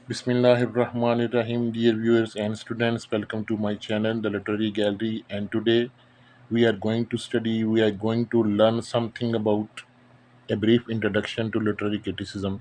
Bismillahirrahmanirrahim, dear viewers and students, welcome to my channel, The Literary Gallery. And today we are going to learn something about a brief introduction to literary criticism.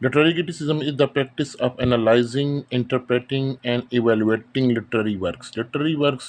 Literary criticism is the practice of analyzing, interpreting and evaluating literary works. Literary works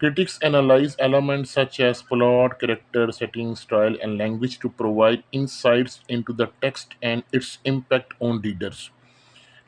Critics analyze elements such as plot, character, setting, style, and language to provide insights into the text and its impact on readers.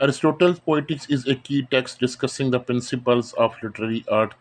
Aristotle's Poetics is a key text discussing the principles of literary art।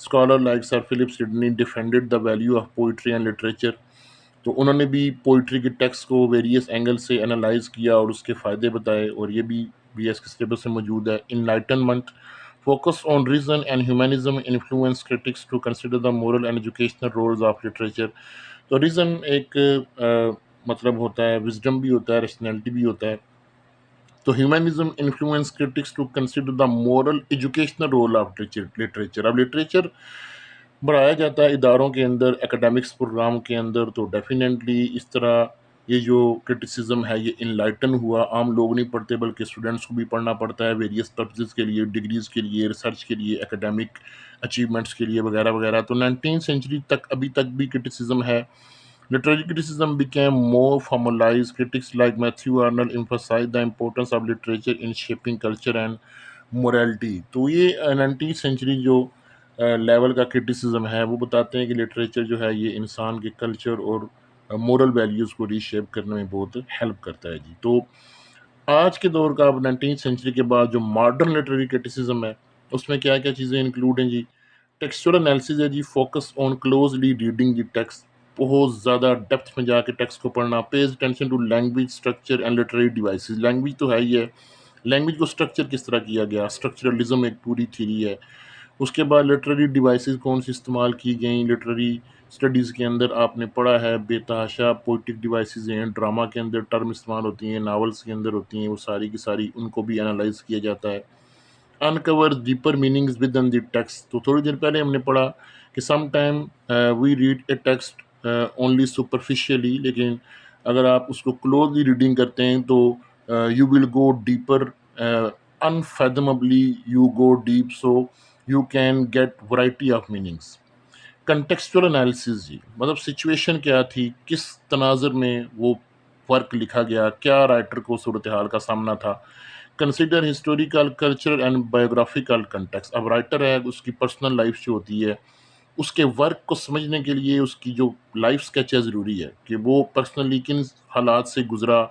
Scholar like Sir Philip Sidney defended the value of poetry and literature. تو انہوں نے بھی poetry کے text کو various angle سے analyse کیا اور اس کے فائدے بتائے، اور یہ بھی بی ایس کے سلیبس میں موجود ہے. Enlightenment focus on reason and humanism influence critics to consider the moral and educational roles of literature. تو ریزن ایک مطلب ہوتا ہے وزڈم بھی ہوتا ہے، ریشنلٹی بھی ہوتا ہے. تو humanism influence critics to consider the moral educational role of literature. اب لٹریچر بڑھایا جاتا ہے اداروں کے اندر، اکیڈمکس پروگرام کے اندر، تو ڈیفینیٹلی اس طرح یہ جو کرٹیسزم ہے یہ انلائٹن ہوا. عام لوگ نہیں پڑھتے بلکہ اسٹوڈنٹس کو بھی پڑھنا پڑتا ہے ویریس پرپزز کے لیے، ڈگریز کے لیے، ریسرچ کے لیے، اکیڈمک اچیومنٹس کے لیے وغیرہ وغیرہ. تو 19 سینچری تک ابھی تک بھی کرٹیسزم ہے. Literary criticism became more formalized. Critics like Matthew Arnold emphasized the importance of literature in shaping culture and morality. تو یہ 19th سینچری جو لیول کا کرٹیسزم ہے وہ بتاتے ہیں کہ لٹریچر جو ہے یہ انسان کے کلچر اور مورل ویلیوز کو ری شیپ کرنے میں بہت ہیلپ کرتا ہے جی. تو آج کے دور کا اب 19th سینچری کے بعد جو ماڈرن لٹریری کرٹیسزم ہے اس میں کیا کیا چیزیں انکلوڈ ہیں جی. ٹیکسچرل انالیسز ہے جی، focus on closely reading the text, بہت زیادہ ڈیپتھ میں جا کے ٹیکسٹ کو پڑھنا. Pays attention to language structure and literary devices. Language تو ہے ہی ہے، لینگویج کو اسٹرکچر کس طرح کیا گیا، اسٹرکچرلزم ایک پوری تھیری ہے. اس کے بعد لٹریری ڈیوائسز کون سی استعمال کی گئیں. لٹریری اسٹڈیز کے اندر آپ نے پڑھا ہے بے تحاشا پوئٹک ڈیوائسز ہیں، ڈرامہ کے اندر ٹرم استعمال ہوتی ہیں، ناولس کے اندر ہوتی ہیں، وہ ساری کی ساری ان کو بھی انالائز کیا جاتا ہے. uncover deeper meanings within the text. تو تھوڑی دیر پہلے ہم نے پڑھا کہ some time we read a text only superficially, لیکن اگر آپ اس کو کلوزلی ریڈنگ کرتے ہیں تو you will go deeper, unfathomably you go deep, so you can get variety of meanings. Contextual analysis جی، مطلب سچویشن کیا تھی، کس تناظر میں وہ ورک لکھا گیا، کیا رائٹر کو صورتحال کا سامنا تھا. Consider historical culture and biographical context. اب رائٹر ہے اس کی پرسنل لائف جو ہوتی ہے اس کے ورک کو سمجھنے کے لیے اس کی جو لائف سکیچ ہے ضروری ہے کہ وہ پرسنلی کن حالات سے گزرا.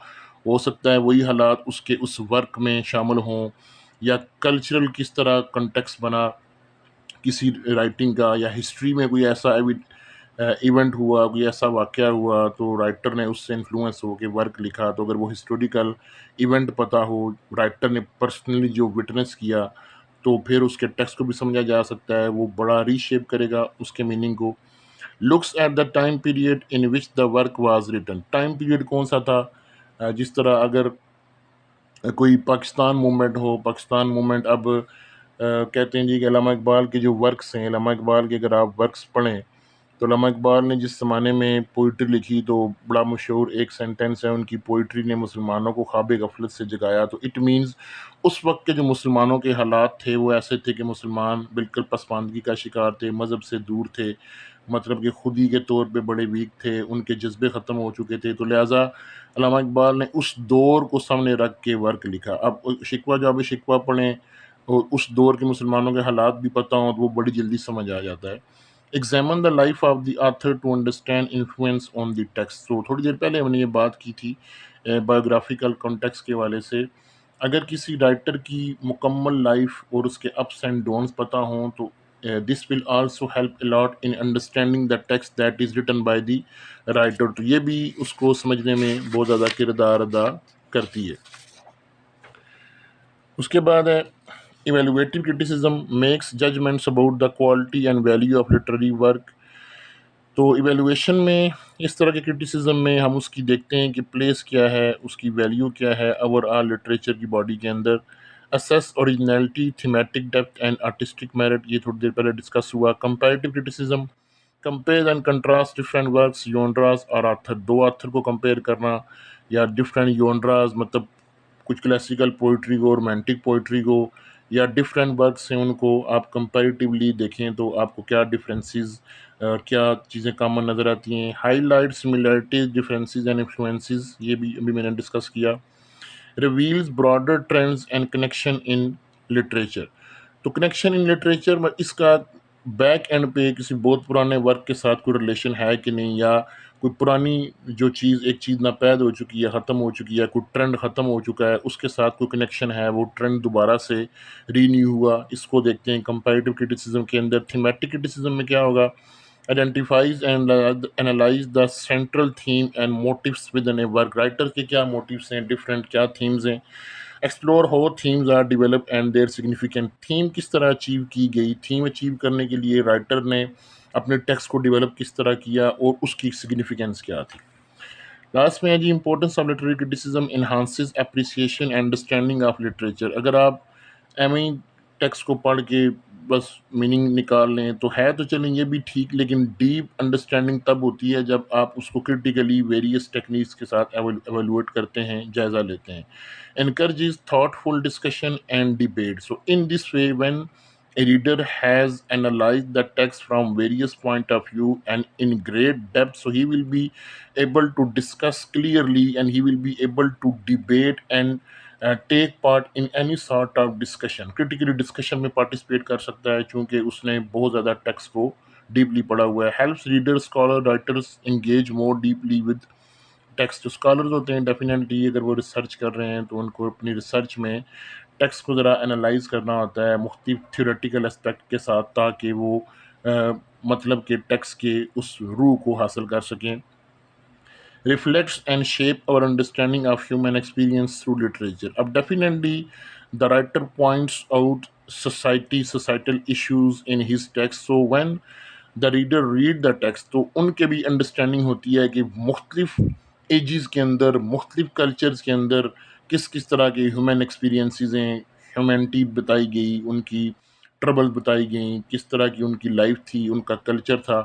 ہو سکتا ہے وہی حالات اس کے اس ورک میں شامل ہوں، یا کلچرل کس طرح کنٹیکسٹ بنا کسی رائٹنگ کا، یا ہسٹری میں کوئی ایسا ایونٹ ہوا، کوئی ایسا واقعہ ہوا تو رائٹر نے اس سے انفلوئنس ہو کے ورک لکھا. تو اگر وہ ہسٹوریکل ایونٹ پتہ ہو، رائٹر نے پرسنلی جو وٹنس کیا، تو پھر اس کے ٹیکسٹ کو بھی سمجھا جا سکتا ہے، وہ بڑا ری شیپ کرے گا اس کے میننگ کو. Looks at the time period in which the work was written. Time period کون سا تھا؟ جس طرح اگر کوئی پاکستان موومنٹ ہو، پاکستان موومنٹ اب کہتے ہیں جی کہ علامہ اقبال کے جو ورکس ہیں، علامہ اقبال کے اگر آپ ورکس پڑھیں تو علامہ اقبال نے جس زمانے میں پوئٹری لکھی تو بڑا مشہور ایک سینٹنس ہے ان کی، پوئٹری نے مسلمانوں کو خواب غفلت سے جگایا. تو اٹ مینز اس وقت کے جو مسلمانوں کے حالات تھے وہ ایسے تھے کہ مسلمان بالکل پسماندگی کا شکار تھے، مذہب سے دور تھے، مطلب کہ خودی کے طور پہ بڑے ویک تھے، ان کے جذبے ختم ہو چکے تھے. تو لہٰذا علامہ اقبال نے اس دور کو سامنے رکھ کے ورک لکھا. اب شکوہ جو اب شکوہ پڑھیں اور اس دور کے مسلمانوں کے حالات بھی پتہ ہوں تو وہ بڑی جلدی سمجھ آ جاتا ہے. Examine the life of the author to understand influence on the text. تو تھوڑی دیر پہلے ہم نے یہ بات کی تھی بایوگرافیکل کانٹیکسٹ کے حوالے سے. اگر کسی رائٹر کی مکمل لائف اور اس کے اپس اینڈ ڈاؤنس پتہ ہوں تو this will also help a lot in understanding the text that is written by the writer. تو یہ بھی اس کو سمجھنے میں بہت زیادہ کردار ادا کرتی ہے. اس کے بعد ہے evaluative criticism makes judgments about the quality and value of literary work. تو ایویلویشن میں اس طرح کے کرٹیسزم میں ہم اس کی دیکھتے ہیں کہ پلیس کیا ہے، اس کی ویلیو کیا ہے اوور آل لٹریچر کی باڈی کے اندر. Assess originality, thematic depth and artistic merit, یہ تھوڑی دیر پہلے ڈسکس ہوا. Comparative criticism, compare and contrast different works, genres اور آتھر. دو آتھر کو کمپیئر کرنا یا ڈفرینٹ یونڈراز، مطلب کچھ کلاسیکل پوئٹری کو، رومانٹک پوئٹری کو، یا ڈفرینٹ ورکس ہیں ان کو آپ کمپیریٹیولی دیکھیں تو آپ کو کیا ڈفرینسز، کیا چیزیں کامن نظر آتی ہیں. Highlight similarities, differences and influences, یہ بھی ابھی میں نے ڈسکس کیا. Reveals broader trends and connection in literature. تو کنیکشن ان لٹریچر میں اس کا بیک اینڈ پہ کسی بہت پرانے ورک کے ساتھ کوئی ریلیشن ہے کہ نہیں، یا کوئی پرانی جو چیز ایک چیز ناپید ہو چکی ہے، ختم ہو چکی ہے، کوئی ٹرینڈ ختم ہو چکا ہے، اس کے ساتھ کوئی کنیکشن ہے، وہ ٹرینڈ دوبارہ سے رینیو ہوا، اس کو دیکھتے ہیں۔ کمپیریٹیو کرٹیسزم کے اندر تھیمیٹک کرٹیسزم میں کیا ہوگا؟ Identifies and analyze the central theme and motives with in a work, writer کے کیا موٹیوس ہیں، ڈفرینٹ کیا تھیمز ہیں، explore how themes are develop and their significant, theme کس طرح اچیو کی گئی، تھیم اچیو کرنے کے لیے رائٹر نے اپنے ٹیکسٹ کو ڈیولپ کس طرح کیا اور اس کی سگنیفیکینس کیا تھی۔ لاسٹ میں ہے جی importance of literary criticism enhances appreciation and understanding of literature. اگر آپ ایم ای ٹیکسٹ کو پڑھ کے بس میننگ نکال لیں تو ہے تو چلیں یہ بھی ٹھیک، لیکن ڈیپ انڈرسٹینڈنگ تب ہوتی ہے جب آپ اس کو کرٹیکلی ویریس ٹیکنیکس کے ساتھ ایویلویٹ کرتے ہیں، جائزہ لیتے ہیں۔ encourages thoughtful discussion and debate. So in this way, when a reader has analyzed the text from various point of view and in great depth, so he will be able to discuss clearly and he will be able to debate and take part in any sort of discussion. Critically discussion میں participate کر سکتا ہے چونکہ اس نے بہت زیادہ text کو deeply پڑھا ہوا ہے۔ helps readers, scholar, writers engage more deeply with text. جو اسکالرز ہوتے ہیں ڈیفینیٹلی اگر وہ ریسرچ کر رہے ہیں تو ان کو اپنی ریسرچ میں ٹیکسٹ کو ذرا انالائز کرنا ہوتا ہے مختلف تھیوریٹیکل اسپیکٹ کے ساتھ، تاکہ وہ مطلب کہ ٹیکسٹ کے اس روح کو حاصل کر سکیں۔ reflects and shape our understanding of human experience through literature. اب definitely the writer points out societal issues in his text. So when the reader read the text تو ان کے بھی انڈرسٹینڈنگ ہوتی ہے کہ مختلف ایجز کے اندر، مختلف کلچرز کے اندر کس کس طرح کے ہیومن ایکسپیرینسز ہیں، ہیومینٹی بتائی گئی، ان کی ٹربل بتائی گئیں، کس طرح کی ان کی لائف تھی، ان کا کلچر تھا۔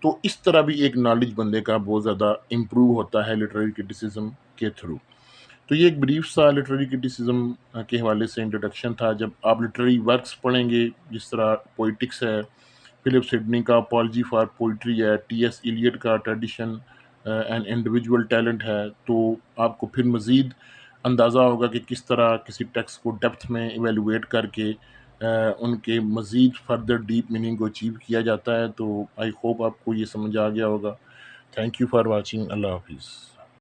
تو اس طرح بھی ایک نالج بندے کا بہت زیادہ امپروو ہوتا ہے لٹریری کرٹیسزم کے تھرو۔ تو یہ ایک بریف سا لٹریری کرٹیسزم کے حوالے سے انٹروڈکشن تھا۔ جب آپ لٹریری ورکس پڑھیں گے، جس طرح پوئٹکس ہے، فلپ سڈنی کا اپالوجی فار پوئٹری ہے، ٹی ایس ایلیٹ کا ٹریڈیشن اینڈ انڈیویجول ٹیلنٹ ہے، تو آپ کو پھر مزید اندازہ ہوگا کہ کس طرح کسی ٹیکسٹ کو ڈیپتھ میں ایویلویٹ کر کے ان کے مزید فردر ڈیپ میننگ کو اچیو کیا جاتا ہے۔ تو آئی ہوپ آپ کو یہ سمجھ آ گیا ہوگا۔ Thank you for watching. اللہ حافظ۔